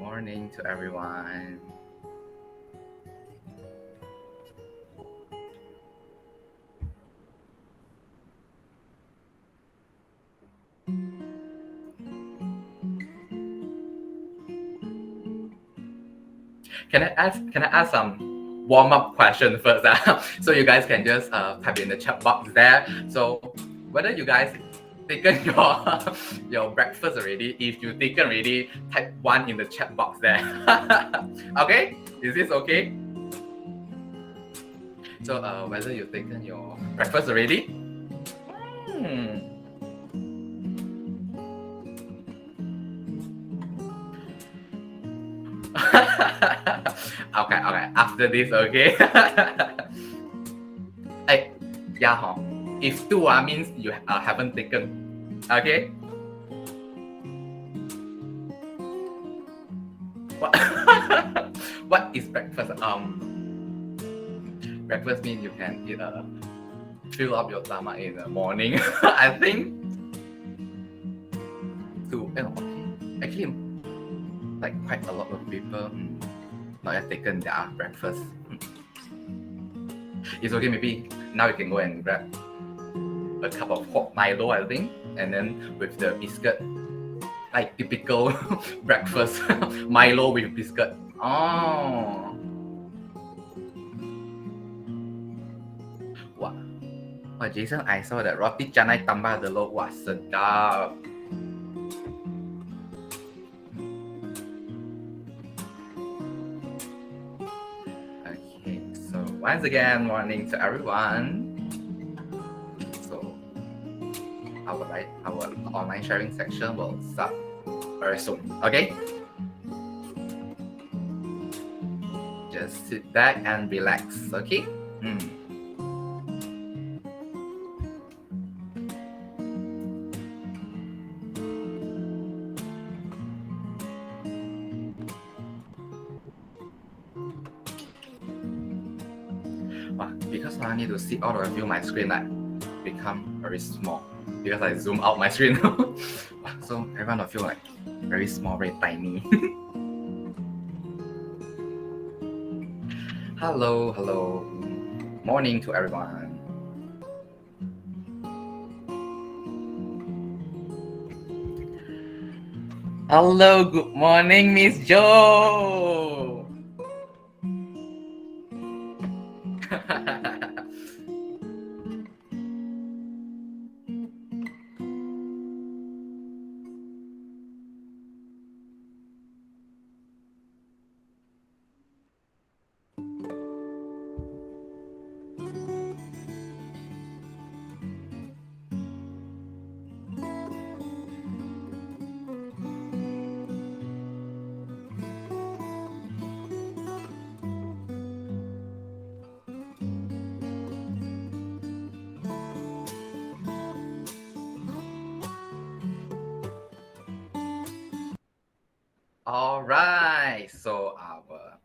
morning to everyone. Can I ask some warm-up question first? So you guys can just type in the chat box there. So whether you guys taken your breakfast already, if you taken already, type 1 in the chat box there. Okay, is this okay? So whether you've taken your breakfast already? Okay. After this, okay. Hey, yeah, if 2 means you haven't taken. Okay. What is breakfast? Breakfast means you can eat fill up your stomach in the morning. I think. Okay. Actually, like quite a lot of people not yet taken their breakfast. It's okay. Maybe now you can go and grab a cup of hot Milo, I think, and then with the biscuit, like typical breakfast, Milo with biscuit. Oh, wah, Jason, I saw that roti canai tambah telur, wah sedap. Okay, so once again, morning to everyone. So our online sharing section will start very soon. Okay. Just sit back and relax, okay? Because I need to see all of you, my screen like become very small because I zoom out my screen. So every one of you like very small, very tiny. Hello. Morning to everyone. Hello, good morning, Miss Jo. All right, so our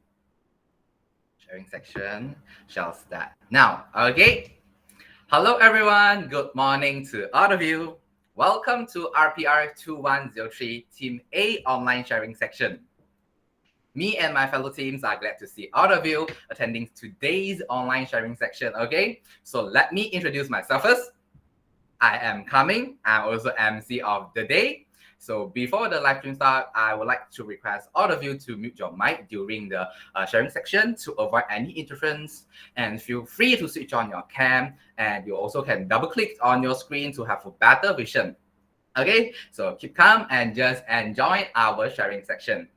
sharing section shall start now. Okay. Hello, everyone. Good morning to all of you. Welcome to RPR 2103 Team A online sharing section. Me and my fellow teams are glad to see all of you attending today's online sharing section. Okay, so let me introduce myself first. I am Coming. I'm also MC of the day. So before the live stream start, I would like to request all of you to mute your mic during the sharing section to avoid any interference, and feel free to switch on your cam, and you also can double click on your screen to have a better vision. Okay, so keep calm and just enjoy our sharing section.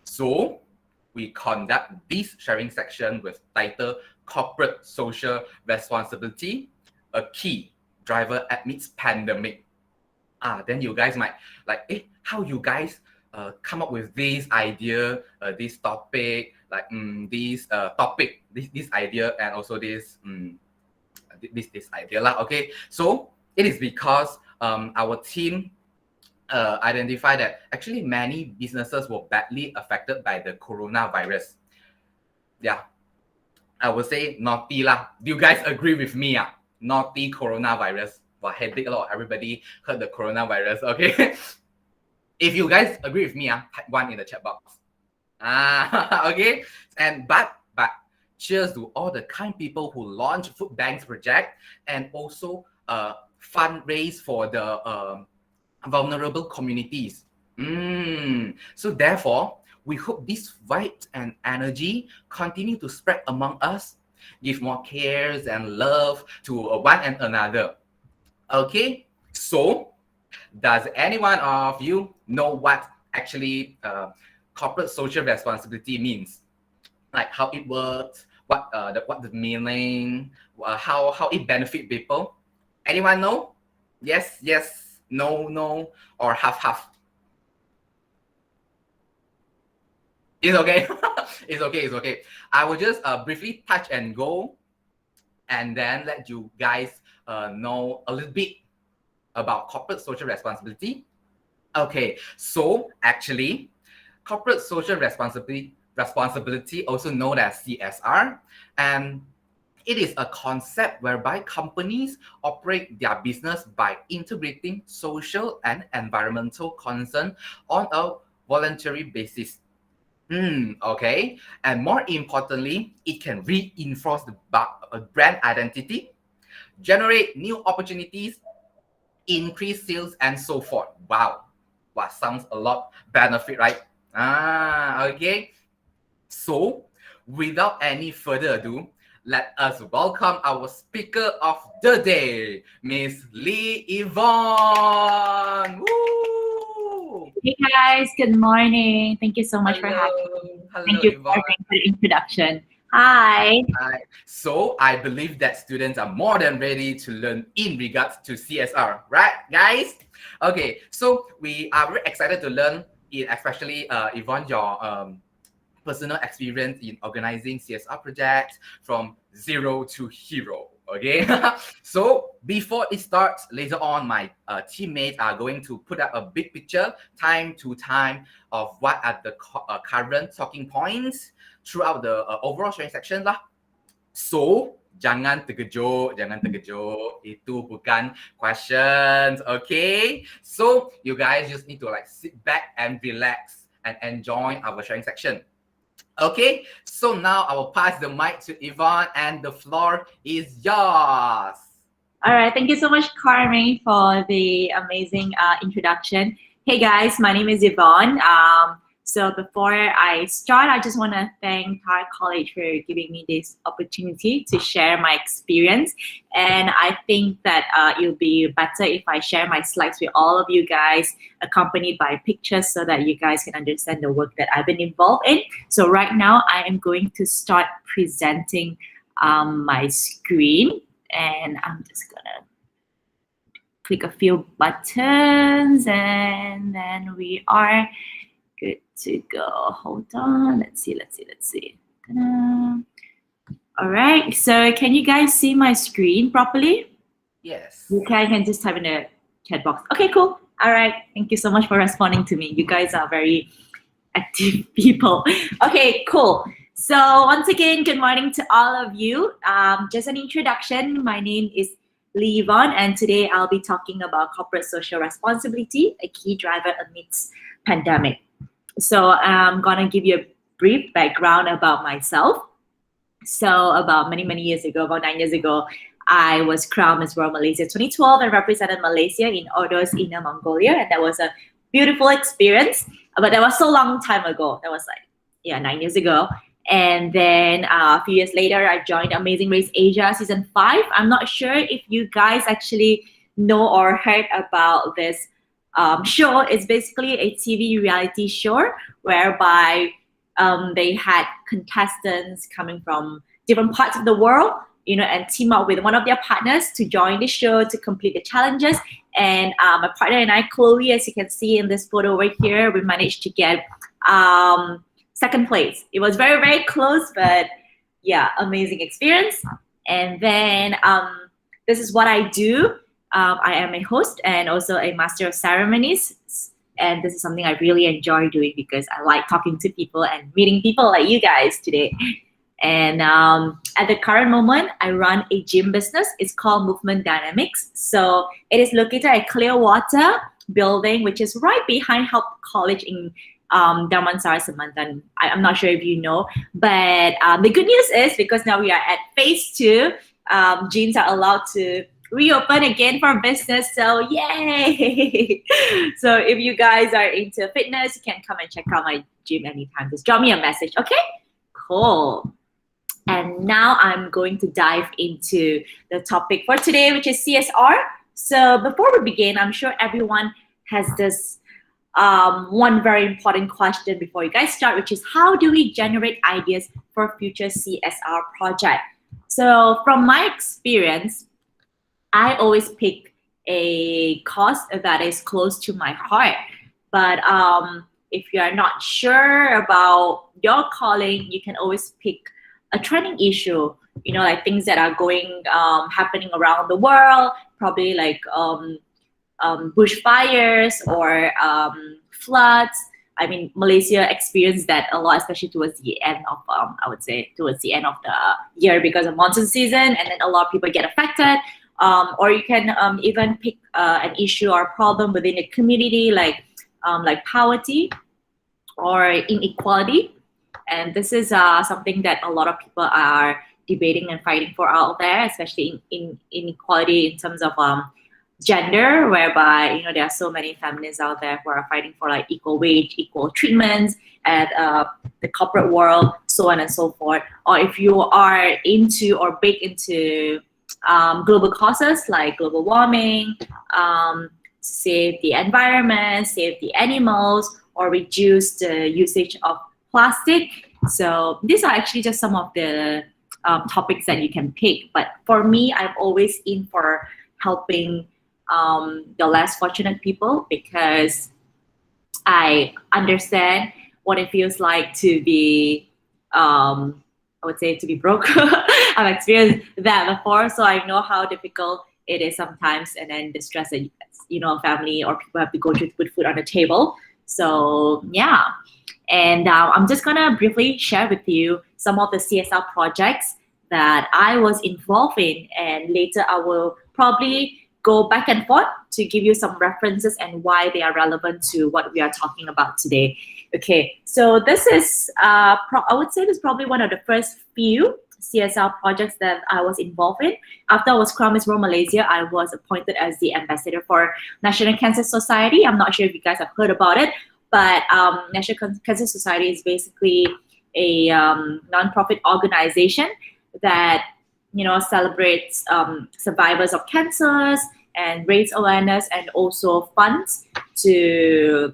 So we conduct this sharing section with title Corporate Social Responsibility, a key driver amidst pandemic. Then you guys might like, how you guys come up with this idea, this topic, like this topic, this idea, and also this idea lah. Okay, so it is because our team identify that actually many businesses were badly affected by the coronavirus. Yeah, I would say naughty lah. Do you guys agree with me? Naughty coronavirus. Well, headache a lot. Everybody heard the coronavirus. Okay. If you guys agree with me, type 1 in the chat box. Okay. But cheers to all the kind people who launch food banks project and also fundraise for the vulnerable communities. So therefore, we hope this vibe and energy continue to spread among us, give more cares and love to one and another. Okay, so does any one of you know what actually corporate social responsibility means? Like how it works, what the meaning, how it benefit people? Anyone know? Yes, yes, no, no, or half half. It's okay. It's okay. It's okay. I will just briefly touch and go, and then let you guys know a little bit about corporate social responsibility. Okay, so actually, corporate social responsibility, also known as CSR, and it is a concept whereby companies operate their business by integrating social and environmental concern on a voluntary basis. Okay, and more importantly, it can reinforce the brand identity, generate new opportunities, increase sales, and so forth. Wow, sounds a lot benefit, right? Okay. So, without any further ado, let us welcome our speaker of the day, Miss Lee Yvonne. Woo! Hey guys, good morning. Thank you so much for having me. Thank Hello, you Yvonne. for the introduction. Hi. Hi. So I believe that students are more than ready to learn in regards to CSR, right, guys? Okay, so we are very excited to learn, especially Yvonne, your personal experience in organizing CSR projects from zero to hero. Okay, so before it starts, later on, my teammates are going to put up a big picture, time to time, of what are the current talking points throughout the overall sharing section lah. So jangan terkejut, itu bukan questions, okay? So you guys just need to like sit back and relax and enjoy our sharing section. Okay, so now I will pass the mic to Yvonne and the floor is yours. All right. Thank you so much, Carmen, for the amazing introduction. Hey guys, my name is Yvonne. So before I start, I just want to thank our college for giving me this opportunity to share my experience. And I think that it'll be better if I share my slides with all of you guys, accompanied by pictures, so that you guys can understand the work that I've been involved in. So right now, I am going to start presenting my screen, and I'm just gonna click a few buttons, and then we are good to go. Hold on. Let's see. All right. So can you guys see my screen properly? Yes. Okay, I can just type in the chat box. Okay, cool. All right. Thank you so much for responding to me. You guys are very active people. Okay, cool. So once again, good morning to all of you. Just an introduction. My name is Lee Yvonne, and today I'll be talking about corporate social responsibility, a key driver amidst pandemic. So I'm gonna give you a brief background about myself. So about many years ago, about 9 years ago, I was crowned Miss World Malaysia 2012 and represented Malaysia in Ordos, Inner Mongolia, and that was a beautiful experience. But that was so long time ago. That was like 9 years ago. And then a few years later, I joined Amazing Race Asia season 5. I'm not sure if you guys actually know or heard about this show. It's basically a TV reality show whereby they had contestants coming from different parts of the world, and team up with one of their partners to join the show to complete the challenges. And my partner and I, Chloe, as you can see in this photo over here, we managed to get second place. It was very close, but yeah, amazing experience. And then this is what I do. I am a host and also a master of ceremonies. And this is something I really enjoy doing because I like talking to people and meeting people like you guys today. And at the current moment, I run a gym business. It's called Movement Dynamics. So it is located at Clearwater, building, which is right behind Help College in Damansara, Semantan. I'm not sure if you know, but the good news is because now we are at phase 2, gyms are allowed to reopen again for business. So yay! So if you guys are into fitness, you can come and check out my gym anytime. Just drop me a message, okay? Cool. And now I'm going to dive into the topic for today, which is CSR. So before we begin, I'm sure everyone has this one very important question before you guys start, which is how do we generate ideas for future CSR project? So from my experience, I always pick a cause that is close to my heart. But if you are not sure about your calling, you can always pick a trending issue, like things that are happening around the world, probably like bushfires or floods. I mean, Malaysia experienced that a lot, especially towards the end of, towards the end of the year because of monsoon season, and then a lot of people get affected. Or you can even pick an issue or problem within the community, like poverty or inequality. And this is something that a lot of people are debating and fighting for out there, especially in inequality in terms of gender, whereby there are so many feminists out there who are fighting for like equal wage, equal treatments at the corporate world, so on and so forth. Or if you are into or big into global causes like global warming, save the environment, save the animals, or reduce the usage of plastic. So these are actually just some of the topics that you can pick. But for me, I'm always in for helping the less fortunate people because I understand what it feels like to be, I would say, to be broke. I've experienced that before, so I know how difficult it is sometimes, and then the stress that family or people have to go through to put food on the table. So yeah, and I'm just gonna briefly share with you some of the CSR projects that I was involved in, and later I will probably go back and forth to give you some references and why they are relevant to what we are talking about today. Okay, so this is, I would say this is probably one of the first few CSR projects that I was involved in. After I was Crown Miss World Malaysia, I was appointed as the ambassador for National Cancer Society. I'm not sure if you guys have heard about it, but National Cancer Society is basically a non-profit organization that celebrates survivors of cancers and raise awareness and also funds to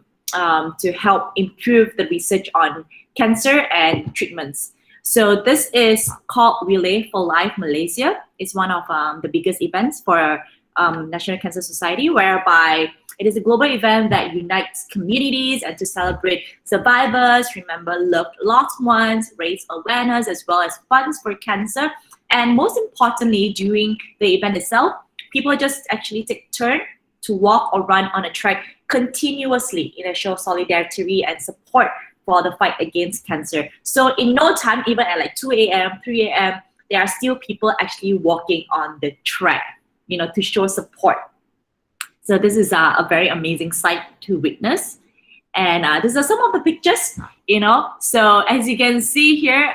help improve the research on cancer and treatments. So this is called Relay for Life Malaysia. It's one of the biggest events for National Cancer Society, whereby it is a global event that unites communities and to celebrate survivors, remember loved ones, raise awareness, as well as funds for cancer. And most importantly, during the event itself, people just actually take turn to walk or run on a track continuously in a show of solidarity and support for the fight against cancer. So in no time, even at like 2 a.m., 3 a.m., there are still people actually walking on the track, to show support. So this is a very amazing sight to witness. And these are some of the pictures, So as you can see here,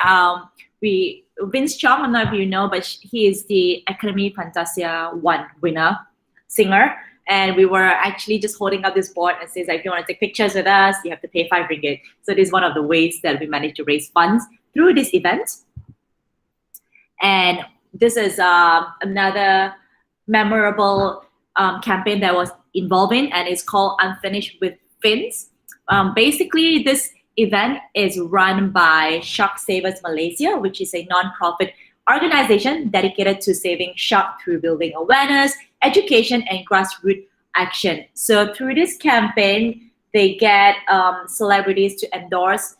Vince Chong, I'm not sure if you know, but he is the Academy Fantasia 1 winner, singer. And we were actually just holding up this board and says, if you want to take pictures with us, you have to pay 5 ringgit. So this is one of the ways that we managed to raise funds through this event. And this is another memorable campaign that was involved in, and it's called Unfinished with Fins. Basically, this event is run by Shark Savers Malaysia, which is a non-profit organization dedicated to saving shark through building awareness, education, and grassroots action. So through this campaign, they get celebrities to endorse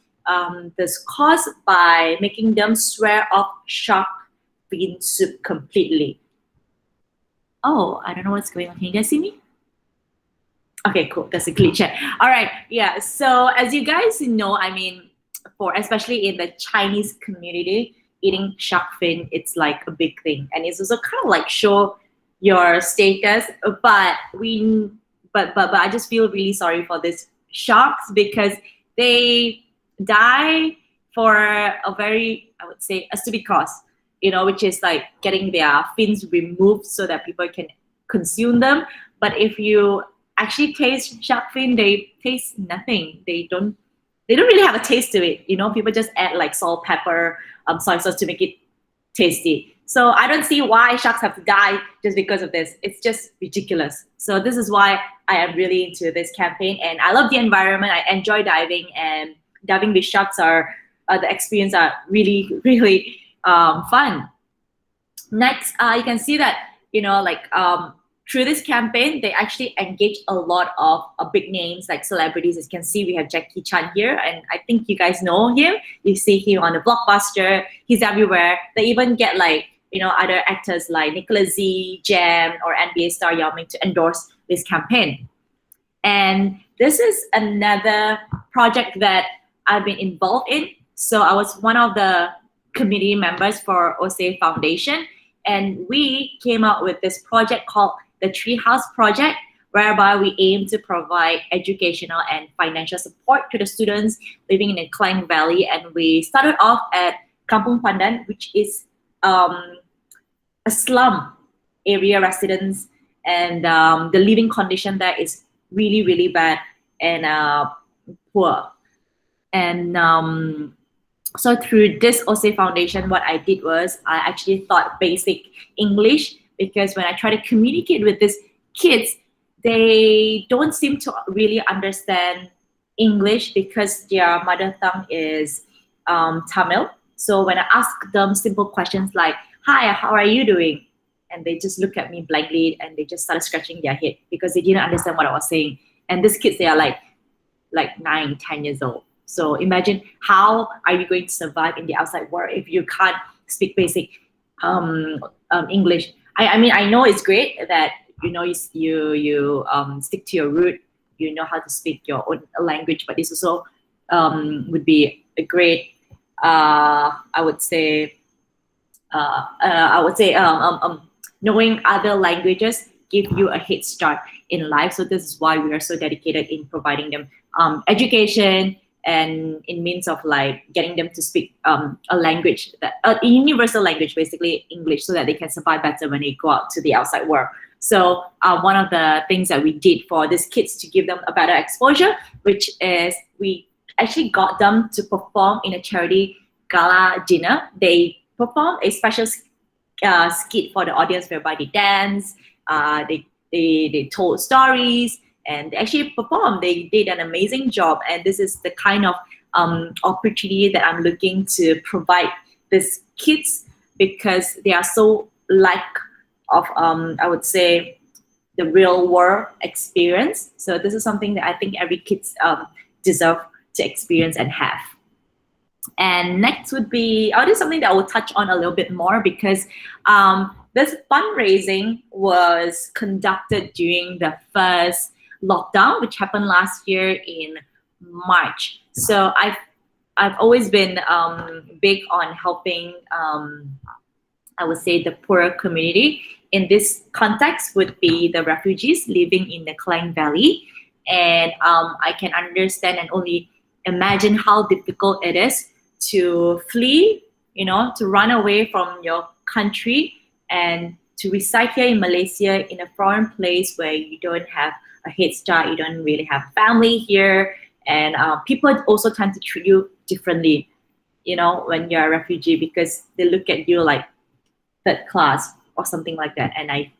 this cause by making them swear off shark fin soup completely. Oh, I don't know what's going on. Can you guys see me? Okay, cool. That's a glitch. All right. Yeah. So as you guys know, especially in the Chinese community, eating shark fin, it's like a big thing. And it's also kind of like show your status. But but I just feel really sorry for these sharks because they die for a very, I would say, a stupid cause, which is like getting their fins removed so that people can consume them. But if you actually taste shark fin, they taste nothing. They don't really have a taste to it. People just add like salt, pepper, soy sauce to make it tasty. So I don't see why sharks have to die just because of this. It's just ridiculous. So this is why I am really into this campaign, and I love the environment. I enjoy diving, and diving with sharks are the experience are really, really fun. Next, you can see that through this campaign, they actually engage a lot of big names like celebrities. As you can see, we have Jackie Chan here, and I think you guys know him. You see him on the Blockbuster. He's everywhere. They even get other actors like Nicholas Z, Jam, or NBA star Yao Ming to endorse this campaign. And this is another project that I've been involved in. So I was one of the committee members for OSE Foundation, and we came out with this project called the Treehouse Project, whereby we aim to provide educational and financial support to the students living in the Klang Valley. And we started off at Kampung Pandan, which is a slum area residence, and the living condition there is really, really bad and poor. And so through this OSE Foundation, what I did was I actually taught basic English, because when I try to communicate with these kids, they don't seem to really understand English because their mother tongue is Tamil. So when I ask them simple questions like, "Hi, how are you doing?" and they just look at me blankly and they just started scratching their head because they didn't understand what I was saying. And these kids, they are like 9, 10 years old. So imagine, how are you going to survive in the outside world if you can't speak basic English? I mean, I know it's great that you stick to your root, you know how to speak your own language, but this also would be a great, I would say, knowing other languages give you a head start in life. So this is why we are so dedicated in providing them education, and in means of getting them to speak a language, that a universal language, basically English, so that they can survive better when they go out to the outside world. So one of the things that we did for these kids to give them a better exposure, which is we actually got them to perform in a charity gala dinner. They performed a special skit for the audience whereby they dance, they told stories, and they actually performed. They did an amazing job, and this is the kind of opportunity that I'm looking to provide these kids, because they are so lack of, I would say, the real world experience. So this is something that I think every kids deserve to experience and have. And next would be, this is something that I will touch on a little bit more, because this fundraising was conducted during the first lockdown, which happened last year in March. So I've always been big on helping, I would say, the poorer community. In this context would be the refugees living in the Klang Valley. And I can understand and only imagine how difficult it is to flee, to run away from your country and to reside here in Malaysia in a foreign place where you don't have a head start, you don't really have family here, and people also tend to treat you differently, when you're a refugee, because they look at you like third class or something like that. And I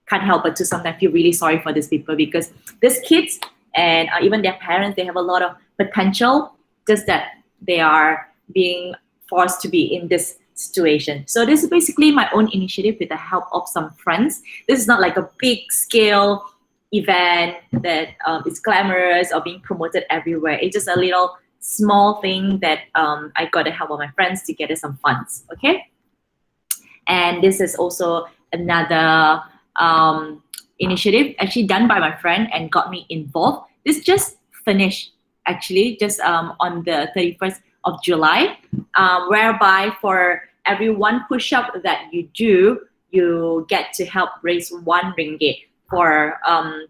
can't help but to sometimes feel really sorry for these people, because these kids and even their parents, they have a lot of potential, just that they are being forced to be in this situation. So this is basically my own initiative with the help of some friends. This is not like a big scale event that is glamorous or being promoted everywhere. It's just a little small thing that I got the help of my friends to gather some funds. Okay. And this is also another initiative actually done by my friend and got me involved. This just finished actually just on the 31st of July, whereby for every one push-up that you do, you get to help raise 1 ringgit for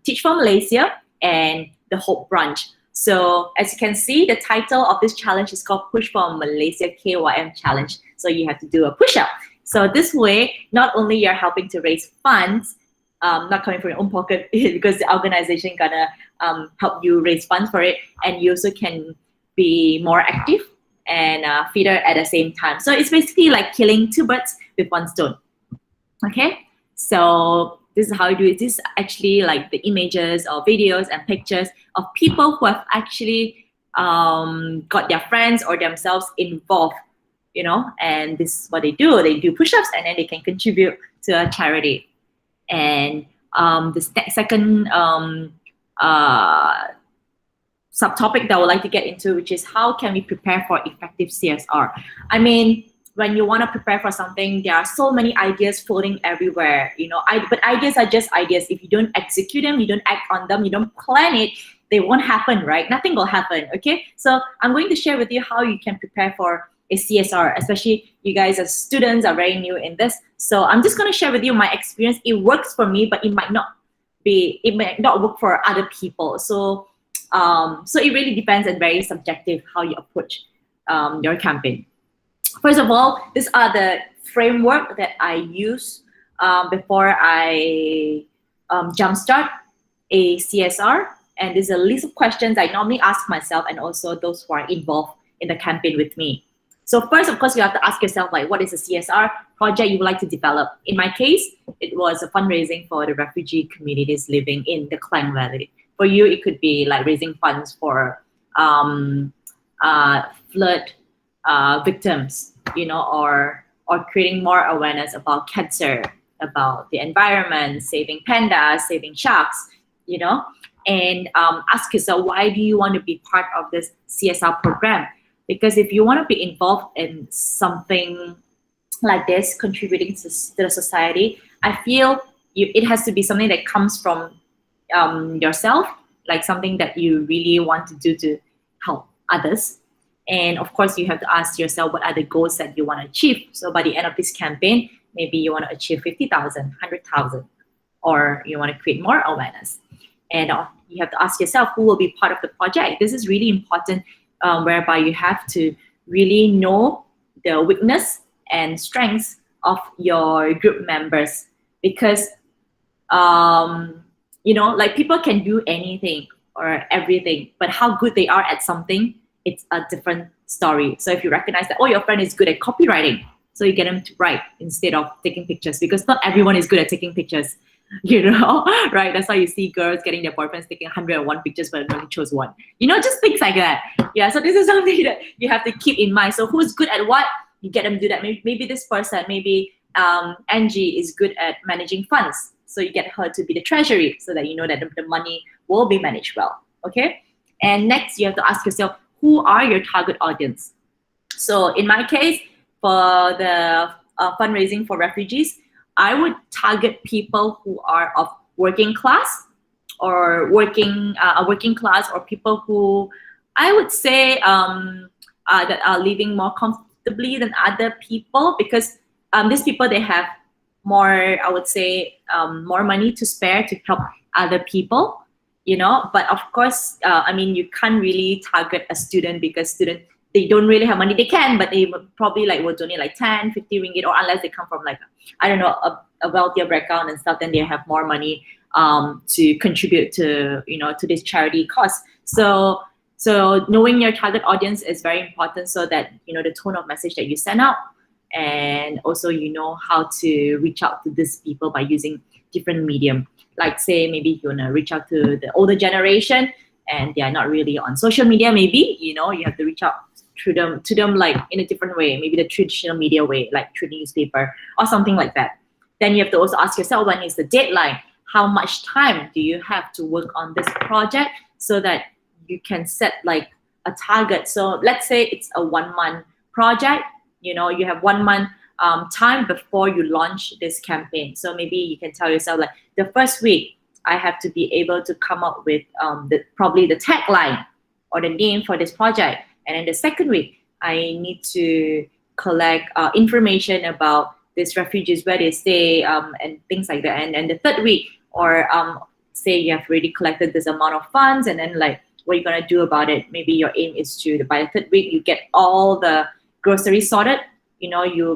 Teach for Malaysia and the Hope Branch. So as you can see, the title of this challenge is called Push for Malaysia KYM Challenge. So you have to do a push-up. So this way, not only you're helping to raise funds, not coming from your own pocket because the organization gonna help you raise funds for it, and you also can be more active and fitter at the same time. So it's basically like killing two birds with one stone. Okay, so this is how you do it. This is actually like the images or videos and pictures of people who have actually got their friends or themselves involved, you know, and this is what they do. They do push-ups and then they can contribute to a charity. And the second subtopic that I would like to get into, which is how can we prepare for effective CSR? I mean, when you want to prepare for something, there are so many ideas floating everywhere, you know. But ideas are just ideas. If you don't execute them, you don't act on them, you don't plan it, they won't happen, right? Nothing will happen, okay? So I'm going to share with you how you can prepare for a CSR, especially you guys as students are very new in this. So I'm just going to share with you my experience. It works for me, but it might not work for other people. So it really depends and very subjective how you approach your campaign. First of all, these are the framework that I use before I jumpstart a CSR. And there's a list of questions I normally ask myself and also those who are involved in the campaign with me. So first, of course, you have to ask yourself, like, what is a CSR project you would like to develop? In my case, it was a fundraising for the refugee communities living in the Klang Valley. For you, it could be like raising funds for flood victims, you know, or creating more awareness about cancer, about the environment, saving pandas, saving sharks, you know, and ask yourself, why do you want to be part of this CSR program? Because if you want to be involved in something like this, contributing to the society, I feel it has to be something that comes from yourself, like something that you really want to do to help others. And of course, you have to ask yourself, what are the goals that you want to achieve? So by the end of this campaign, maybe you want to achieve 50,000, 100,000, or you want to create more awareness. And you have to ask yourself, who will be part of the project? This is really important, whereby you have to really know the weakness and strengths of your group members. Because, you know, like people can do anything or everything, but how good they are at something, it's a different story. So if you recognize that, oh, your friend is good at copywriting, so you get them to write instead of taking pictures, because not everyone is good at taking pictures, you know, right? That's why you see girls getting their boyfriends taking 101 pictures, but only chose one. You know, just things like that. Yeah, so this is something that you have to keep in mind. So who's good at what? You get them to do that. Maybe this person, maybe Angie is good at managing funds. So you get her to be the treasury so that you know that the money will be managed well, okay? And next, you have to ask yourself, who are your target audience? So in my case, for the fundraising for refugees, I would target people who are of working class or working class, or people who I would say that are living more comfortably than other people, because these people, they have more, I would say, more money to spare to help other people, you know. But of course, I mean, you can't really target a student, because student, they don't really have money. They can, but they probably like will donate like 10, 50 ringgit, or unless they come from like, I don't know, a wealthier background and stuff, then they have more money to contribute to, you know, to this charity cause. So knowing your target audience is very important, so that you know the tone of message that you send out, and also you know how to reach out to these people by using different medium. Like say maybe you want to reach out to the older generation and they are not really on social media, maybe, you know, you have to reach out to them like in a different way, maybe the traditional media way, like through the newspaper or something like that. Then you have to also ask yourself, when is the deadline? How much time do you have to work on this project, so that you can set like a target? So let's say it's a 1 month project, you know, you have 1 month time before you launch this campaign. So maybe you can tell yourself, like, the first week I have to be able to come up with probably the tagline or the name for this project. And in the second week, I need to collect information about these refugees, where they stay, and things like that. And the third week, or say you have already collected this amount of funds, and then like what are you gonna do about it? Maybe your aim is to by the third week you get all the groceries sorted. You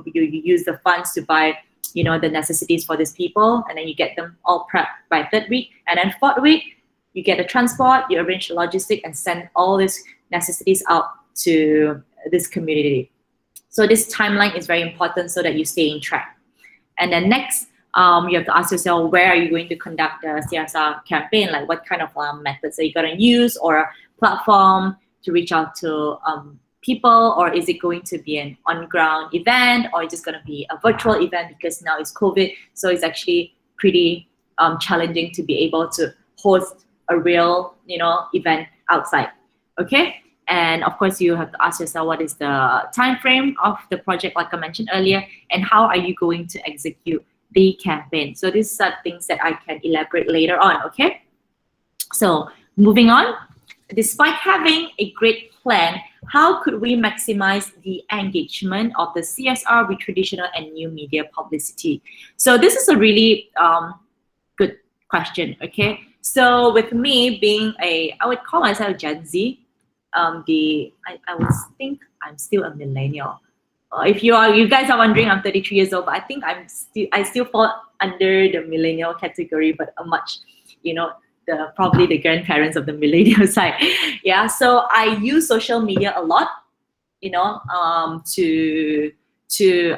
use the funds to buy the necessities for these people, and then you get them all prepped by third week, and then fourth week you get the transport, you arrange the logistic, and send all these necessities out to this community. So this timeline is very important so that you stay in track. And then next, you have to ask yourself, where are you going to conduct the CSR campaign? Like what kind of methods are you going to use, or a platform to reach out to people, or is it going to be an on-ground event, or is it just going to be a virtual event because now it's COVID? So it's actually pretty challenging to be able to host a real, event outside. Okay. And of course, you have to ask yourself, what is the time frame of the project, like I mentioned earlier, and how are you going to execute the campaign? So these are things that I can elaborate later on, okay? So moving on, despite having a great plan, how could we maximize the engagement of the CSR with traditional and new media publicity? So this is a really good question, okay? So with me being I would call myself Gen Z, I would think I'm still a millennial. If you guys are wondering, I'm 33 years old, but I think I still fall under the millennial category, but a much, probably the grandparents of the millennial side. Yeah, so I use social media a lot, to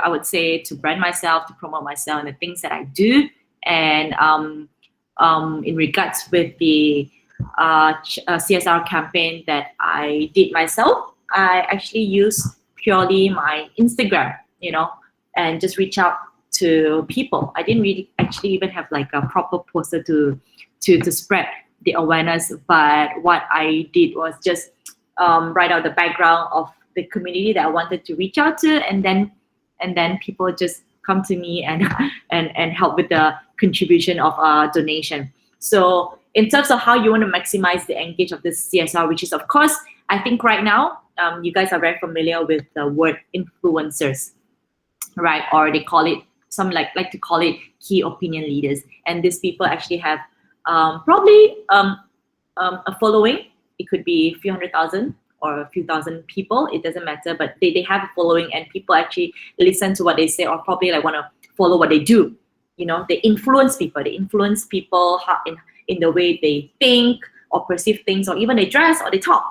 I would say to brand myself, to promote myself and the things that I do. And in regards with the CSR campaign that I did myself, I actually use purely my Instagram, and just reach out to people. I didn't really actually even have like a proper poster to spread the awareness, but what I did was just write out the background of the community that I wanted to reach out to, and then people just come to me and help with the contribution of donation. So in terms of how you want to maximize the engagement of this CSR, which is of course, I think right now, you guys are very familiar with the word influencers, right? Or they call it, some like to call it key opinion leaders. And these people actually have probably a following. It could be a few 100,000 or a few thousand people. It doesn't matter, but they have a following, and people actually listen to what they say, or probably like want to follow what they do. They influence people. They influence people in the way they think or perceive things, or even they dress or they talk,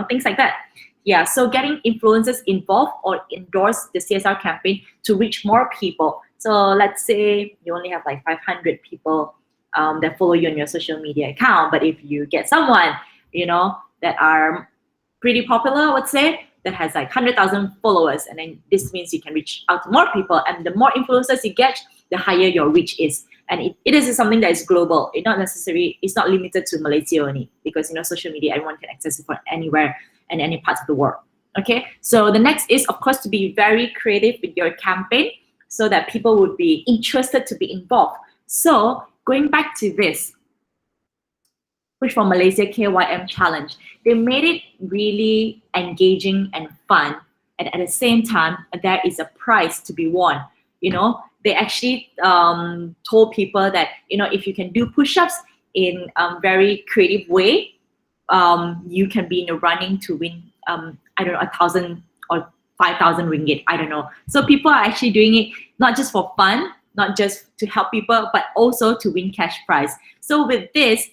things like that. Yeah, so getting influencers involved or endorse the CSR campaign to reach more people. So let's say you only have like 500 people that follow you on your social media account, but if you get someone, that are pretty popular, I would say, that has like 100,000 followers, and then this means you can reach out to more people, and the more influencers you get, the higher your reach is. And it is something that is global. It's not limited to Malaysia only, because social media, everyone can access it from anywhere and any parts of the world. Okay, so the next is of course to be very creative with your campaign so that people would be interested to be involved. So going back to this, push for Malaysia KYM challenge, they made it really engaging and fun, and at the same time there is a prize to be won. They actually told people that if you can do push-ups in a very creative way, you can be in the running to win 1,000 or 5,000 ringgit. I don't know. So people are actually doing it not just for fun, not just to help people, but also to win cash prize. So with this,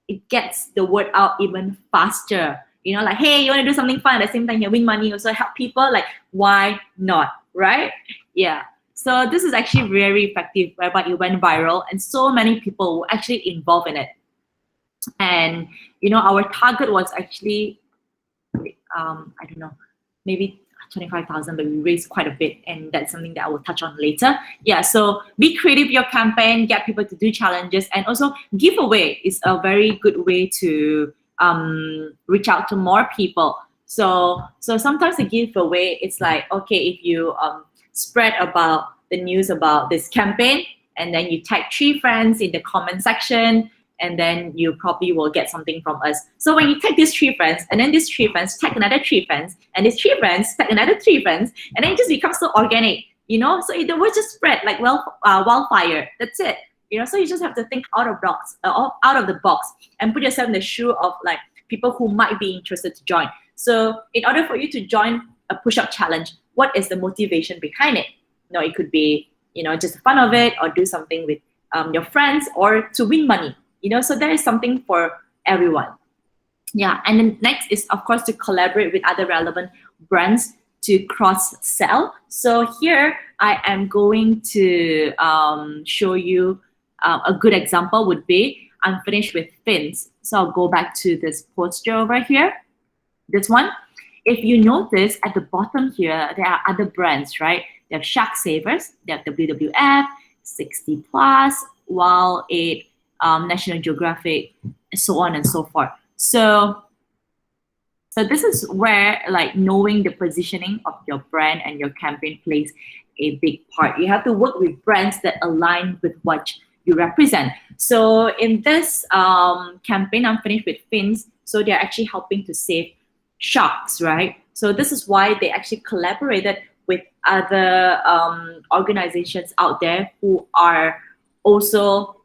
it gets the word out even faster. Like, hey, you want to do something fun at the same time you win money, also help people. Like, why not, right? Yeah. So this is actually very effective, whereby it went viral, and so many people were actually involved in it. And our target was actually, I don't know, maybe 25,000, but we raised quite a bit, and that's something that I will touch on later. Yeah, so be creative with your campaign, get people to do challenges, and also giveaway is a very good way to reach out to more people. So sometimes the giveaway, it's like, okay, if you spread about the news about this campaign, and then you tag 3 friends in the comment section, and then you probably will get something from us. So when you tag these 3 friends, and then these 3 friends tag another 3 friends, and these 3 friends tag another 3 friends, and then it just becomes so organic, So the word just spread like wildfire. That's it. So you just have to think out of the box and put yourself in the shoe of like people who might be interested to join. So in order for you to join a push-up challenge, what is the motivation behind it? It could be, just fun of it, or do something with your friends, or to win money, so there is something for everyone. Yeah, and then next is, of course, to collaborate with other relevant brands to cross-sell. So here I am going to show you a good example would be, I'm finished with fins. So I'll go back to this poster over here, this one. If you notice at the bottom here, there are other brands, right? They have Shark Savers, they have WWF, 60 Plus, Wild 8, National Geographic, so on and so forth. So this is where like knowing the positioning of your brand and your campaign plays a big part. You have to work with brands that align with what you represent. So in this campaign, I'm finished with fins. So they're actually helping to save sharks, right? So this is why they actually collaborated with other organizations out there who are also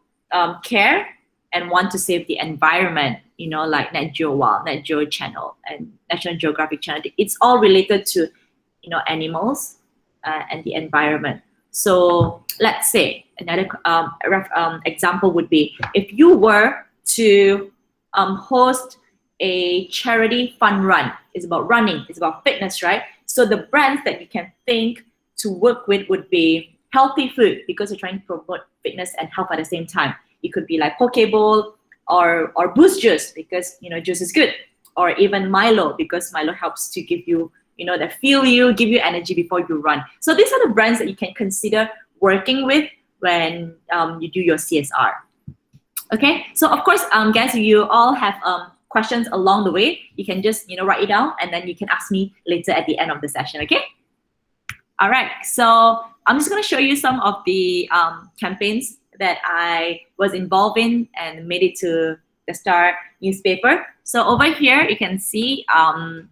care and want to save the environment, like Net Geo Wild, Net Geo Channel, and National Geographic Channel. It's all related to, animals and the environment. So let's say another example would be, if you were to host a charity fun run. It's about running, it's about fitness, right? So the brands that you can think to work with would be healthy food, because you're trying to promote fitness and health at the same time. It could be like Poke Bowl or Boost Juice, because juice is good, or even Milo, because Milo helps to give you that give you energy before you run. So these are the brands that you can consider working with when you do your CSR. Okay, so of course, guys, you all have questions along the way. You can just write it down, and then you can ask me later at the end of the session. Okay. All right. So I'm just going to show you some of the campaigns that I was involved in and made it to the Star newspaper. So over here, you can see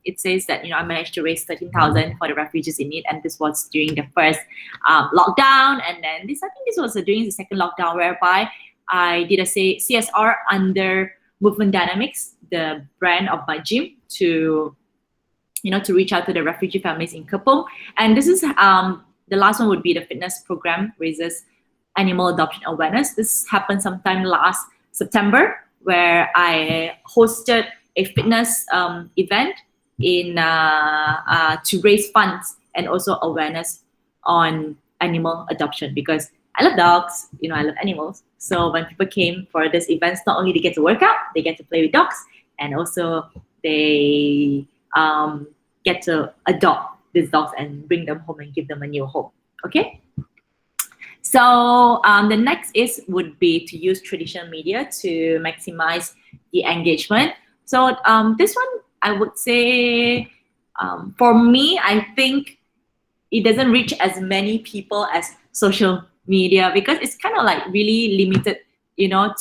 it says that I managed to raise 13,000 for the refugees in need, and this was during the first lockdown. And then I think this was during the second lockdown, whereby I did a CSR under Movement Dynamics, the brand of my gym, to to reach out to the refugee families in Kepung. And this is the last one would be the fitness program raises animal adoption awareness. This happened sometime last September, where I hosted a fitness event in to raise funds and also awareness on animal adoption, because I love dogs, I love animals. So when people came for this event, not only they get to work out, they get to play with dogs, and also they get to adopt these dogs and bring them home and give them a new home. Okay. So the next would be to use traditional media to maximize the engagement. So this one, I would say, for me, I think it doesn't reach as many people as social media, because it's kind of like really limited,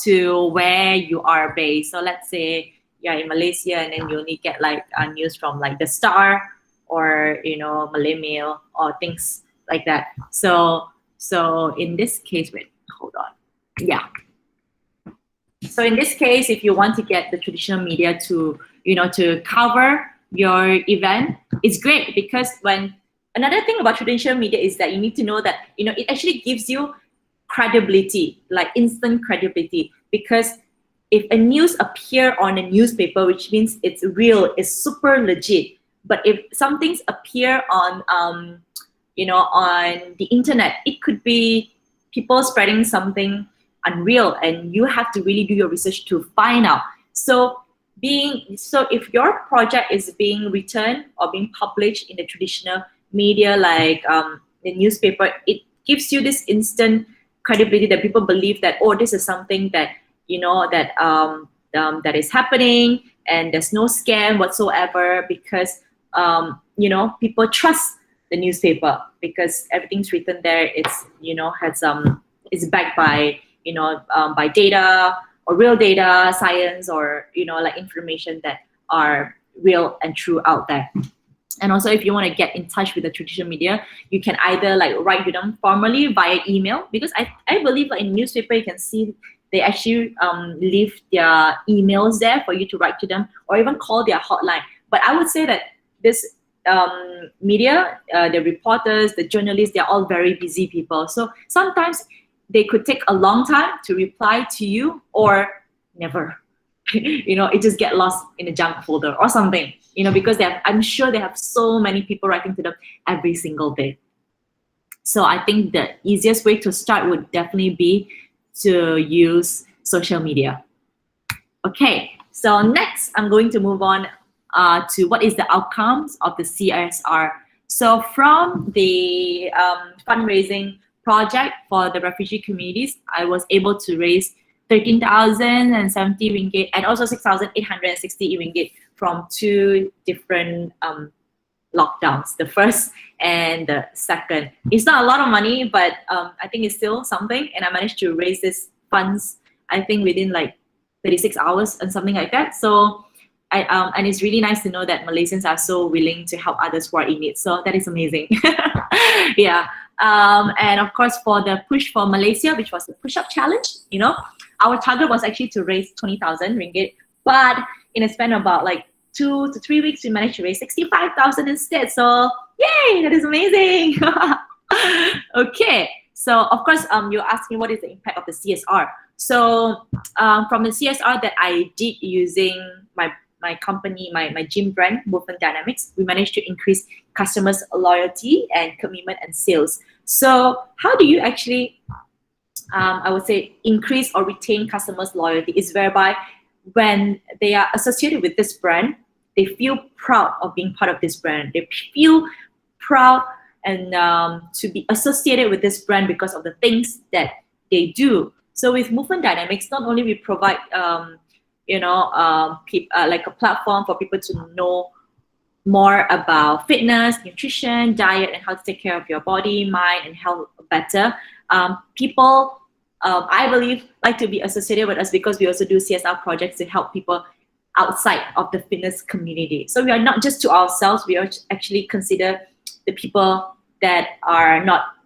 to where you are based. So let's say you're in Malaysia, and then you only get like news from like the Star or Malay Mail or things like that. So in this case, hold on. Yeah. So in this case, if you want to get the traditional media to, to cover your event, it's great, because another thing about traditional media is that you need to know that, it actually gives you credibility, like instant credibility, because if a news appear on a newspaper, which means it's real, it's super legit. But if some things appear on, on the internet, it could be people spreading something unreal, and you have to really do your research to find out. So if your project is being written or being published in the traditional media, like the newspaper, it gives you this instant credibility that people believe that, oh, this is something that that is happening, and there's no scam whatsoever, because people trust the newspaper, because everything's written there. It's is backed by by data, or real data, science, or like information that are real and true out there. And also, if you want to get in touch with the traditional media, you can either like write to them formally via email, because I believe like in newspaper you can see they actually leave their emails there for you to write to them, or even call their hotline. But I would say that this media, the reporters, the journalists, they're all very busy people. So sometimes they could take a long time to reply to you, or never. It just get lost in a junk folder or something, because I'm sure they have so many people writing to them every single day. So I think the easiest way to start would definitely be to use social media. Okay, so next I'm going to move on to what is the outcomes of the CSR. So from the fundraising project for the refugee communities, I was able to raise 13,070 ringgit and also 6,860 ringgit from two different lockdowns, the first and the second. It's not a lot of money, but I think it's still something, and I managed to raise these funds, I think, within like 36 hours and something like that. So and it's really nice to know that Malaysians are so willing to help others who are in need. So that is amazing. Yeah. And of course, for the push for Malaysia, which was the push-up challenge, our target was actually to raise 20,000 ringgit, but in a span of about like 2 to 3 weeks, we managed to raise 65,000 instead. So yay, that is amazing. Okay, so of course, you're asking what is the impact of the CSR. So from the CSR that I did using my company, my gym brand, Movement Dynamics, we managed to increase customers' loyalty and commitment and sales. So how do you actually, I would say, increase or retain customers' loyalty is whereby when they are associated with this brand, they feel proud of being part of this brand. They feel proud and to be associated with this brand because of the things that they do. So with Movement Dynamics, not only we provide like a platform for people to know more about fitness, nutrition, diet, and how to take care of your body, mind, and health better. People, I believe, like to be associated with us because we also do CSR projects to help people outside of the fitness community. So we are not just to ourselves, we actually consider the people that are not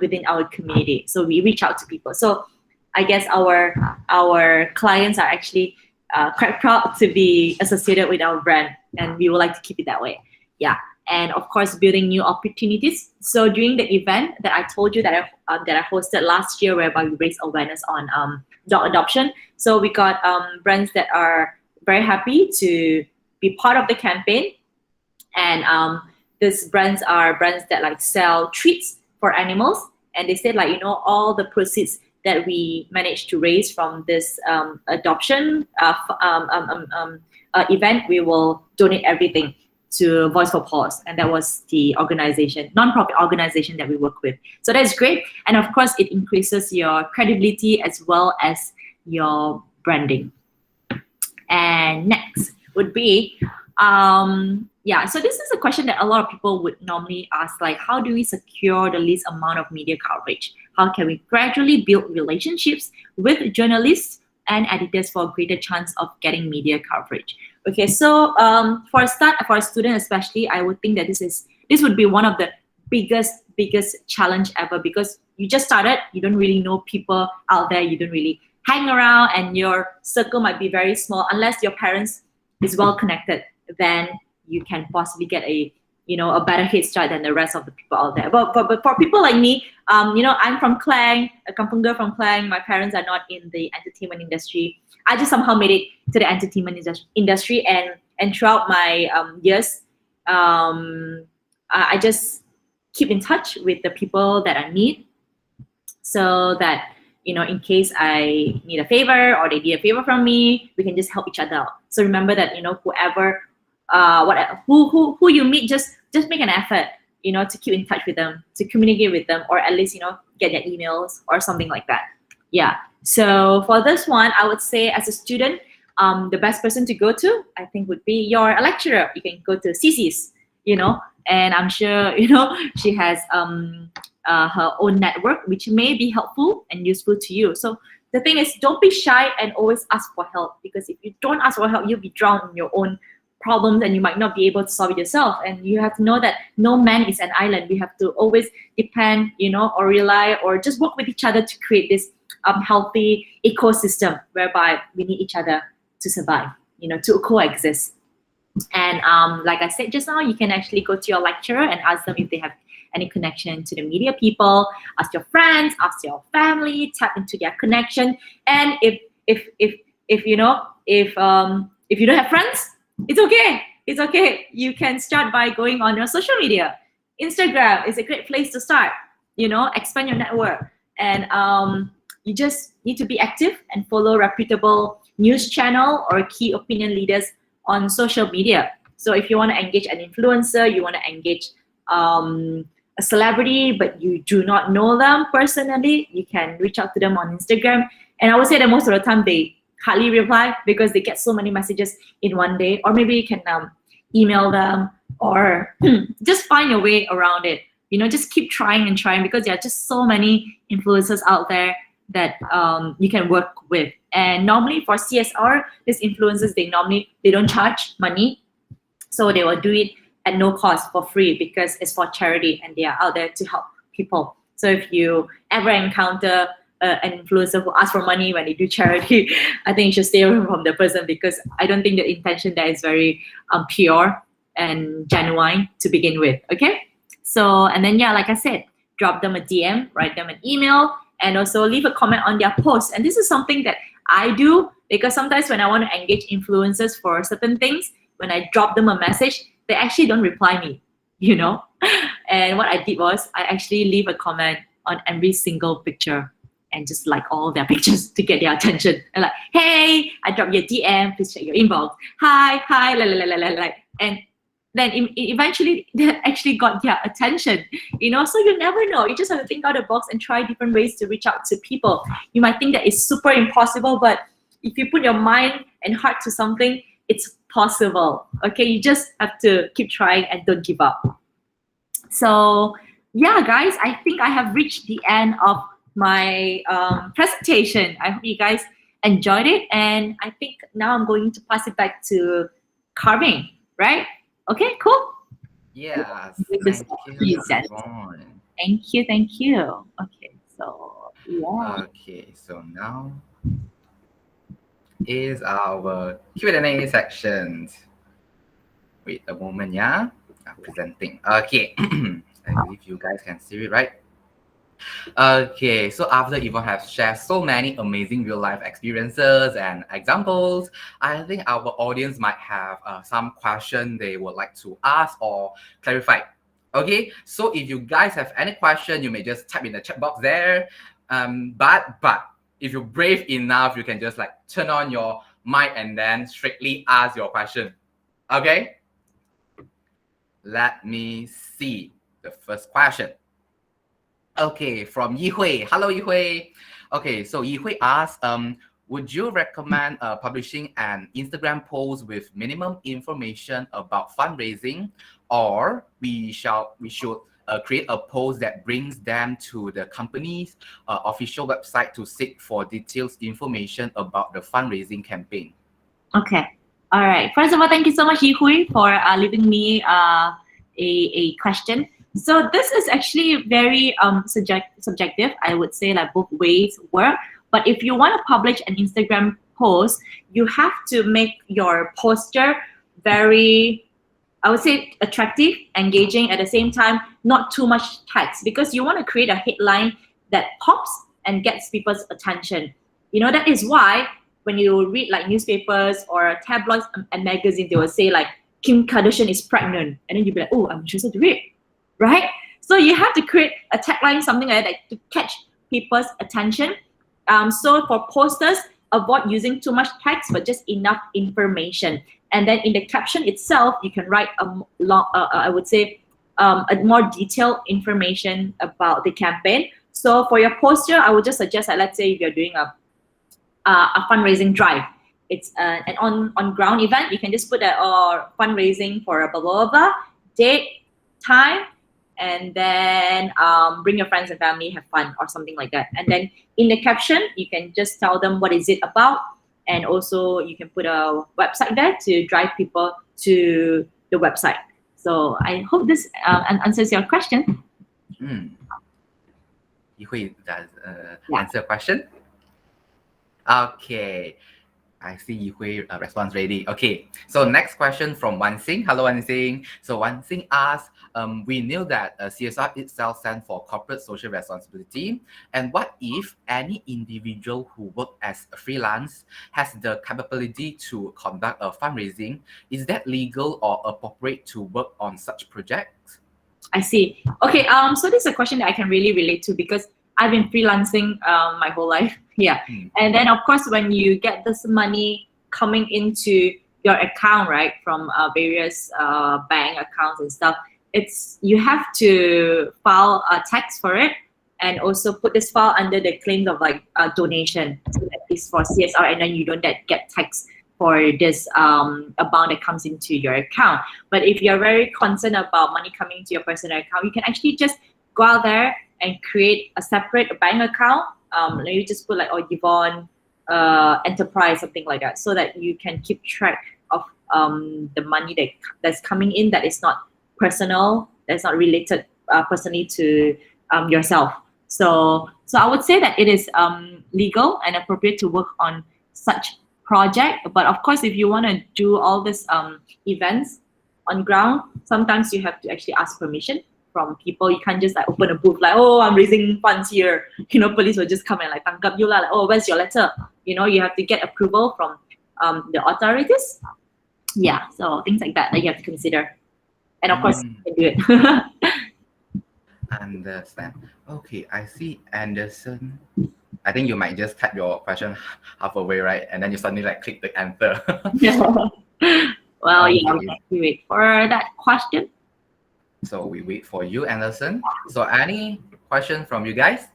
within our community. So we reach out to people. So I guess our clients are actually quite proud to be associated with our brand, and we would like to keep it that way. Yeah, and of course, building new opportunities. So during the event that I told you that I hosted last year, whereby we raised awareness on dog adoption, so we got brands that are very happy to be part of the campaign, and these brands are brands that like sell treats for animals, and they said all the proceeds that we managed to raise from this adoption event, we will donate everything to Voice for Paws, and that was the non-profit organization that we work with. So that's great, and of course, it increases your credibility as well as your branding. And next would be, so this is a question that a lot of people would normally ask, like, how do we secure the least amount of media coverage? How can we gradually build relationships with journalists and editors for a greater chance of getting media coverage? Okay, so for a start, for a student especially, I would think that this would be one of the biggest challenge ever, because you just started, you don't really know people out there, you don't really hang around, and your circle might be very small. Unless your parents is well connected, then you can possibly get a better head start than the rest of the people out there. But for people like me, I'm from Klang, a kampung girl from Klang. My parents are not in the entertainment industry. I just somehow made it to the entertainment industry, and throughout my years, I just keep in touch with the people that I meet, so that in case I need a favor or they need a favor from me, we can just help each other out. So remember that whoever, who you meet, just make an effort, to keep in touch with them, to communicate with them, or at least get their emails or something like that. Yeah. So for this one, I would say as a student, the best person to go to, I think, would be your lecturer. You can go to CC's, and I'm sure she has her own network, which may be helpful and useful to you. So the thing is, don't be shy and always ask for help, because if you don't ask for help, you'll be drowned in your own problems and you might not be able to solve it yourself. And you have to know that no man is an island. We have to always depend, or rely or just work with each other to create this healthy ecosystem whereby we need each other to survive, to coexist. And like I said just now, you can actually go to your lecturer and ask them if they have any connection to the media people. Ask your friends, ask your family, tap into their connection. And if you don't have friends, it's okay. It's okay. You can start by going on your social media. Instagram is a great place to start. Expand your network. And you just need to be active and follow reputable news channel or key opinion leaders on social media. So if you want to engage an influencer, you want to engage a celebrity, but you do not know them personally, you can reach out to them on Instagram. And I would say that most of the time they hardly reply because they get so many messages in one day. Or maybe you can email them or just find your way around it. Just keep trying and trying because there are just so many influencers out there that you can work with. And normally for CSR, these influencers, they don't charge money. So they will do it at no cost for free because it's for charity and they are out there to help people. So if you ever encounter an influencer who asks for money when they do charity, I think you should stay away from the person because I don't think the intention there is very pure and genuine to begin with. Okay? So, and then like I said, drop them a DM, write them an email, and also leave a comment on their post. And this is something that I do because sometimes when I want to engage influencers for certain things, when I drop them a message, they actually don't reply me, And what I did was I actually leave a comment on every single picture and just like all their pictures to get their attention. And like, hey, I dropped your DM, please check your inbox. Hi, la la la la la. And then eventually they actually got their attention, So you never know. You just have to think out of the box and try different ways to reach out to people. You might think that it's super impossible, but if you put your mind and heart to something, it's possible. Okay, you just have to keep trying and don't give up. So guys, I think I have reached the end of my presentation. I hope you guys enjoyed it, and I think now I'm going to pass it back to Carving, right? Okay, cool. Yes. Thank you. Okay, so Okay, so now is our Q&A section. Wait a moment, I'm presenting. Okay, I believe you guys can see it, right? Okay, so after Yvonne has shared so many amazing real-life experiences and examples, I think our audience might have some question they would like to ask or clarify. Okay, so if you guys have any question, you may just type in the chat box there. But if you're brave enough, you can just turn on your mic and then strictly ask your question. Okay? Let me see the first question. Okay, from Yihui. Hello, Yihui. Okay, so Yihui asks, would you recommend publishing an Instagram post with minimum information about fundraising, or we should create a post that brings them to the company's official website to seek for details information about the fundraising campaign? Okay. All right. First of all, thank you so much, Yihui, for leaving me a question. So this is actually very subjective. I would say both ways work. But if you want to publish an Instagram post, you have to make your poster very, I would say, attractive, engaging, at the same time, not too much text, because you want to create a headline that pops and gets people's attention. That is why when you read newspapers or tabloids and magazines, they will say Kim Kardashian is pregnant. And then you'll be like, oh, I'm interested to read. Right? So you have to create a tagline, something like that, to catch people's attention. So for posters, avoid using too much text, but just enough information. And then in the caption itself, you can write a more detailed information about the campaign. So for your poster, I would just suggest that, let's say if you're doing a fundraising drive, it's an on-ground event, you can just put fundraising for a blah, blah, blah, date, time, and then bring your friends and family, have fun, or something like that. And then in the caption, you can just tell them what is it about, and also you can put a website there to drive people to the website. So I hope this answers your question. Yihui does Yeah. answer a question. Okay. I see Yihui response ready. Okay, so next question from Wan Sing. Hello, Wan Sing. So Wan Sing asks, we knew that CSR itself stands for corporate social responsibility. And what if any individual who work as a freelance has the capability to conduct a fundraising? Is that legal or appropriate to work on such projects? I see. Okay, so this is a question that I can really relate to because I've been freelancing my whole life. Yeah. And then of course when you get this money coming into your account, right, from various bank accounts and stuff, you have to file a tax for it and also put this file under the claims of like a donation. So that is for CSR, and then you don't get taxed for this amount that comes into your account. But if you're very concerned about money coming into your personal account, you can actually just go out there and create a separate bank account. You just put like Yvonne enterprise, something like that, so that you can keep track of the money that's coming in that is not personal, that's not related personally to yourself. So I would say that it is legal and appropriate to work on such project. But of course, if you want to do all these events on ground, sometimes you have to actually ask permission from people. You can't just like open a booth like, oh, I'm raising funds here. Police will just come and like tangkap you like, oh, where's your letter? You have to get approval from the authorities. Yeah, so things like that you have to consider. And of course, you can do it. Understand. Okay, I see Anderson. I think you might just type your question halfway, right? And then you suddenly like click the enter. Well, okay. Yeah, we wait for that question. So we wait for you, Anderson. So any question from you guys?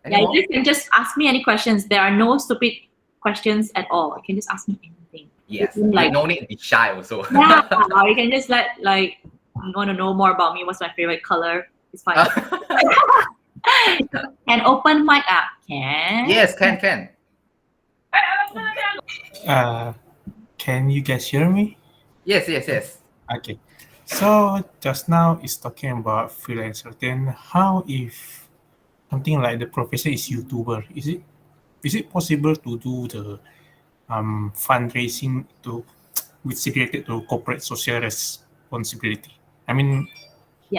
Anymore? Yeah, you can just ask me any questions. There are no stupid questions at all. You can just ask me anything. Yes, like, no need to be shy also. Yeah, you can just like want to know more about me. What's my favorite color? It's fine. And open mic up, can? Yes, can. Can you guys hear me? Yes. Okay. So just now is talking about freelancer. Then how if something like the professor is YouTuber? Is it possible to do the fundraising which is related to corporate social responsibility? I mean,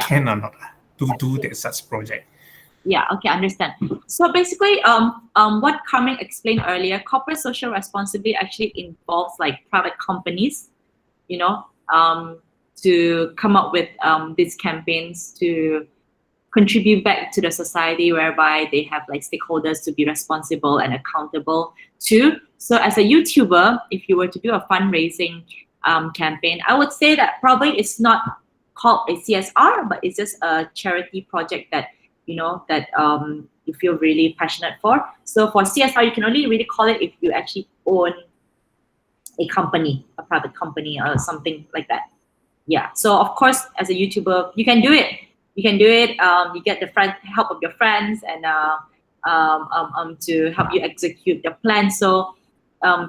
can or not to do that such project? Yeah, okay, understand. So basically, what Carmen explained earlier, corporate social responsibility actually involves like private companies, to come up with these campaigns to contribute back to the society, whereby they have like stakeholders to be responsible and accountable to. So as a YouTuber, if you were to do a fundraising campaign, I would say that probably it's not called a CSR, but it's just a charity project that you feel really passionate for. So for CSR, you can only really call it if you actually own a company, a private company or something like that. Yeah. So of course, as a YouTuber, you can do it. You get the help of your friends and to help you execute the plan. So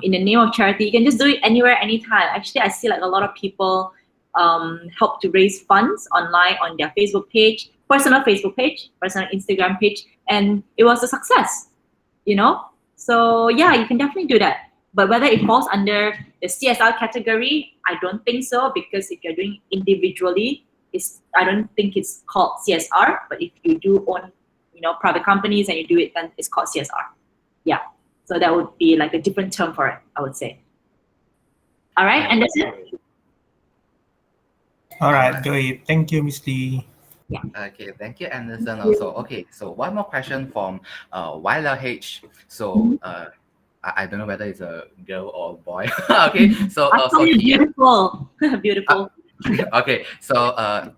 in the name of charity, you can just do it anywhere, anytime. Actually, I see like a lot of people help to raise funds online on their Facebook page, personal Facebook page, personal Instagram page, and it was a success, So yeah, you can definitely do that. But whether it falls under the CSR category, I don't think so, because if you're doing individually, I don't think it's called CSR. But if you do own, private companies and you do it, then it's called CSR. Yeah. So that would be like a different term for it, I would say. All right, Anderson? All right, great. Thank you, Miss Lee. Yeah. Okay, thank you, Anderson. Also, okay. So one more question from Wyla H. So I don't know whether it's a girl or a boy. Okay, so beautiful, beautiful. Okay, so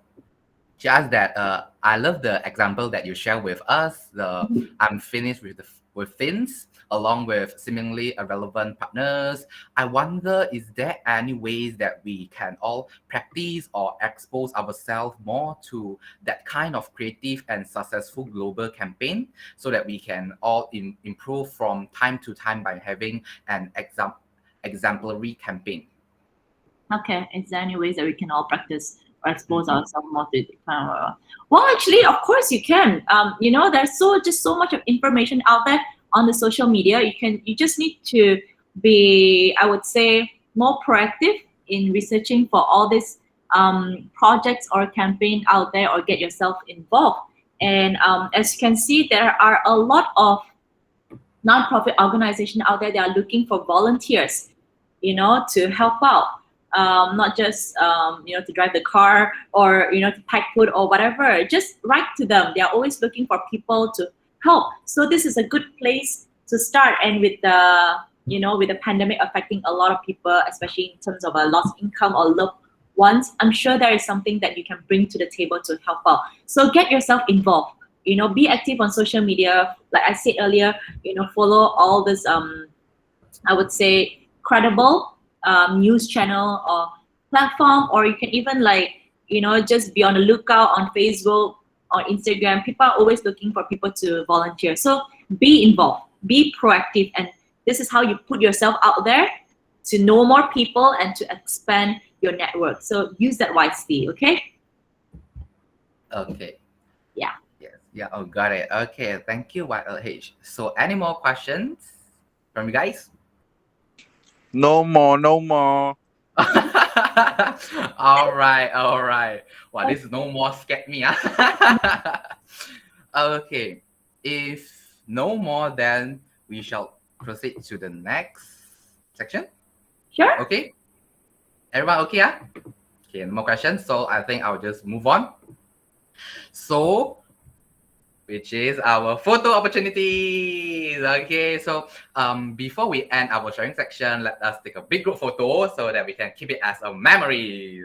she asked that I love the example that you share with us. I'm finished with things, along with seemingly irrelevant partners. I wonder, is there any ways that we can all practice or expose ourselves more to that kind of creative and successful global campaign, so that we can all improve from time to time by having an exemplary campaign? Okay, is there any ways that we can all practice or expose ourselves more to the camera? Well, actually, of course you can. There's so much of information out there on the social media. You just need to be, I would say, more proactive in researching for all these projects or campaign out there, or get yourself involved. And as you can see, there are a lot of nonprofit organizations out there that are looking for volunteers, to help out. Not just to drive the car, or to pack food or whatever. Just write to them. They are always looking for people to help. So this is a good place to start. And with the pandemic affecting a lot of people, especially in terms of a lost income or loved ones, I'm sure there is something that you can bring to the table to help out. So get yourself involved. Be active on social media. Like I said earlier, follow all this I would say credible news channel or platform, or you can even just be on the lookout on Facebook or Instagram. People are always looking for people to volunteer. So be involved, be proactive, and this is how you put yourself out there to know more people and to expand your network. So use that wisely, okay? Okay. Yeah. Yes. Yeah. Oh, got it. Okay. Thank you, YLH. So, any more questions from you guys? No more, no more. All right. All right. Wow, this is no more scared me. Okay. If no more, then we shall proceed to the next section. Sure. Okay. Everyone okay? Okay, no more questions. So I think I'll just move on. So, which is our photo opportunities. Okay, so before we end our sharing section, let us take a big group photo so that we can keep it as a memory.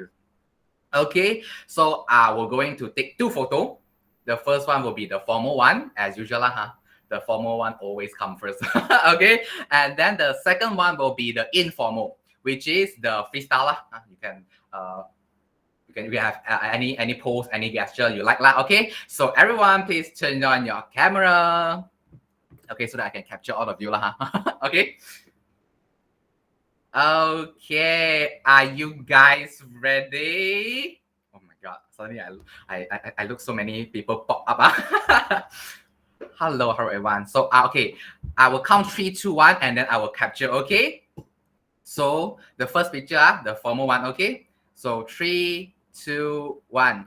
Okay, so we're going to take two photos. The first one will be the formal one, as usual. The formal one always comes first. Okay, and then the second one will be the informal, which is the freestyle. You can have any pose, any gesture you like. Okay, so everyone, please turn on your camera. Okay, so that I can capture all of you. Okay. Okay, are you guys ready? Oh my god, suddenly I look so many people pop up. Hello everyone. So okay, I will count 3, 2, 1, and then I will capture. Okay. So the first picture, the formal one. Okay. So 3, 2, 1.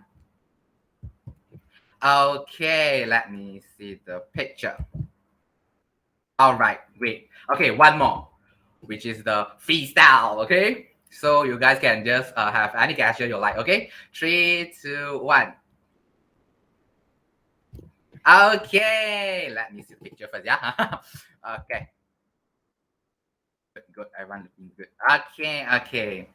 Okay, let me see the picture. All right, great. Okay, one more, which is the freestyle. Okay, so you guys can just have any gesture you like. Okay, 3, 2, 1. Okay, let me see the picture first. Yeah. Okay. Good. Everyone looking good. Okay.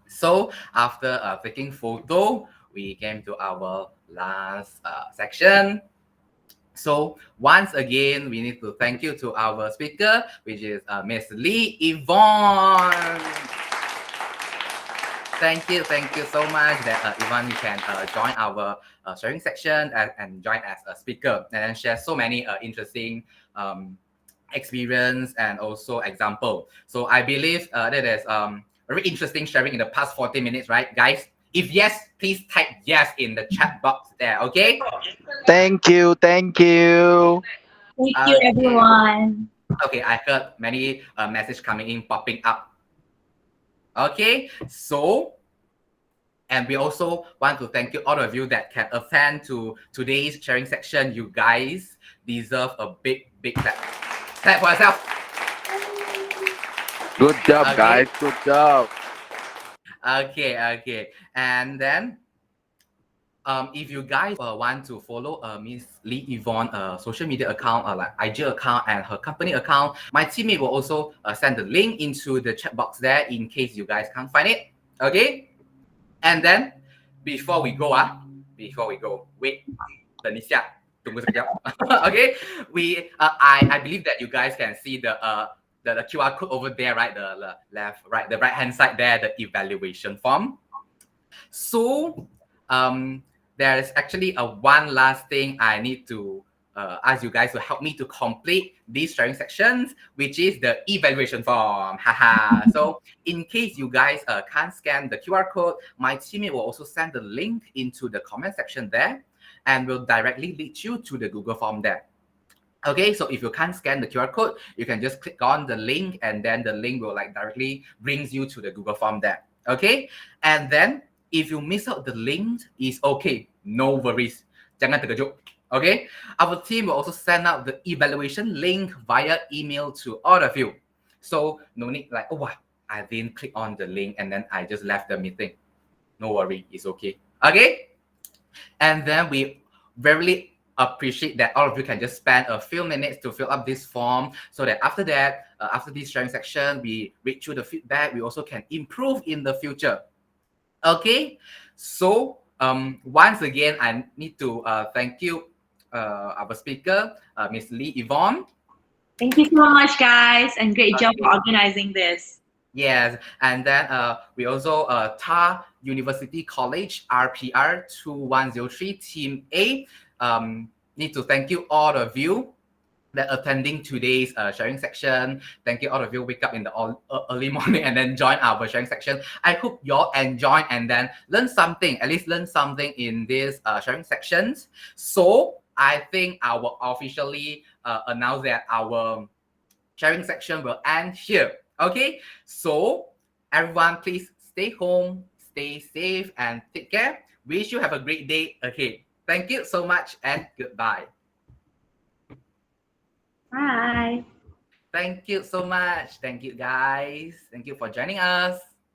So after taking photo, we came to our last section. So once again, we need to thank you to our speaker, which is Miss Lee Yvonne. Thank you so much that Yvonne, you can join our sharing section and join as a speaker and share so many interesting experience and also example. So I believe that is very interesting sharing in the past 40 minutes, right, guys? If yes, please type yes in the chat box there, okay? Thank you, thank you. Thank you, everyone. Okay, I heard many messages coming in, popping up. Okay, so, and we also want to thank you, all of you that can attend to today's sharing section. You guys deserve a big clap. Clap for yourself. Good job, guys. Good job. Okay. And then, if you guys want to follow Miss Lee Yvonne social media account, like IG account and her company account, my teammate will also send the link into the chat box there in case you guys can't find it. Okay. And then, before we go, wait, 等一下, tunggu sekejap. Okay, I believe that you guys can see the QR code over there, right? The left, right, the right hand side there, the evaluation form. So there is actually one last thing I need to ask you guys to help me to complete these sharing sections, which is the evaluation form. Haha. So in case you guys can't scan the QR code, my teammate will also send the link into the comment section there and will directly lead you to the Google form there. Okay, so if you can't scan the QR code, you can just click on the link and then the link will like directly brings you to the Google form there. Okay, and then if you miss out the link, it's okay, no worries. Jangan terkejut. Okay, our team will also send out the evaluation link via email to all of you. So no need like, oh, I didn't click on the link and then I just left the meeting. No worry, it's okay. Okay, and then we very appreciate that all of you can just spend a few minutes to fill up this form so that after that, after this sharing section, we read through the feedback, we also can improve in the future. Okay, so once again, I need to thank you, our speaker, Miss Lee Yvonne. Thank you so much, guys, and great job for organizing this. Yes, and then we also TAR University College RPR 2103 Team A. Need to thank you all of you that attending today's sharing section. Thank you all of you wake up in the early morning and then join our sharing section. I hope you all enjoy and then learn something, at least learn something in this sharing sections. So I think I will officially announce that our sharing section will end here. Okay, so everyone please stay home, stay safe and take care. Wish you have a great day ahead. Thank you so much and goodbye. Bye. Thank you so much. Thank you guys. Thank you for joining us.